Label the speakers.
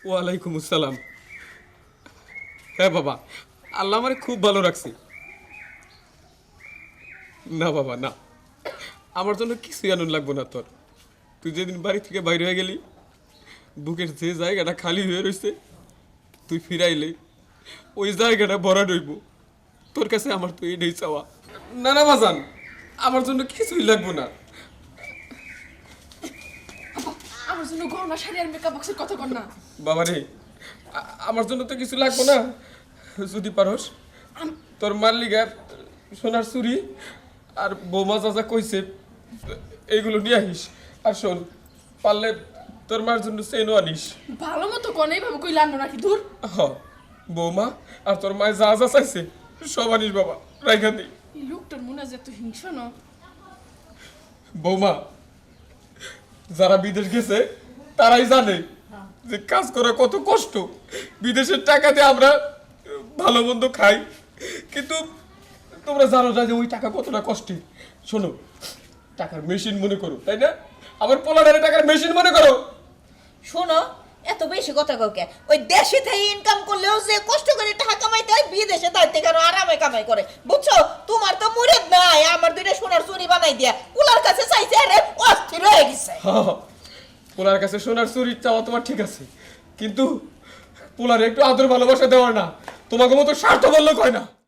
Speaker 1: ওয়ালাইকুম আসসালাম। হ্যাঁ বাবা, আল্লাহ আমারে খুব ভালো রাখছে। না বাবা না, আমার জন্য কিছুই আনন্দ লাগবো না তোর। তুই যেদিন বাড়ি থেকে বাইরে হয়ে গেলি, বুকের যে জায়গাটা খালি হয়ে রয়েছে, তুই ফিরাইলে ওই জায়গাটা ভরা রইব। তোর কাছে আমার তো এটাই চাওয়া। না না বাজান, আমার জন্য কিছুই লাগবো না।
Speaker 2: আমার জন্য গহনা শাড়ি আর মেকআপ বক্সের কথা কর না।
Speaker 1: বাবা রে, আমার জন্য তো কিছু লাগবো না। যদি পারস তোর মার লিগা সোনার চুরি আর বৌমা যা যা কইছে এইগুলো নিয়ে আহিস। আর শোন, পারলে তোর মার জন্য চেনও আনিস।
Speaker 2: ভালো মতো কনে ভাবে কইলে আনবো নাকি দূর।
Speaker 1: হ, বৌমা আর তোর মায়ের যা যা চাইছে সব আনিস বাবা, রাইখা দি।
Speaker 2: এই লোকটার মনে যে এত হিংসা না।
Speaker 1: বৌমা, যারা বিদেশ গেছে তারাই জানে যে কাজ করা কত কষ্ট। বিদেশের টাকা দিয়ে আমরা ভালো মন্দ খাই, কিন্তু তোমরা জানো না যে ওই টাকা কতটা কষ্টের। শোনো, টাকার মেশিন মনে করো, তাই না? আবার পোলাডারে টাকার মেশিন মনে করো।
Speaker 3: শোনো, এত বেশি কথা কাউকে ওই দেশে থেকে ইনকাম করলেও যে কষ্ট করে টাকা কামাইতে হয়, বিদেশে তার থেকে আরো আরামে কামাই করে, বুঝছো? তোমার তো মুরদ নাই, আমার দুইটা সোনার চুরি বানাই দিয়া কুলার কাছে চাইছে, আরে অস্থির হয়ে গেছে।
Speaker 1: পোলার কাছে সোনার চুরির চাওয়া তোমার ঠিক আছে, কিন্তু পোলারে একটু আদর ভালোবাসা দেওয়ার না, তোমাকে মতো স্বার্থ বললে কয় না।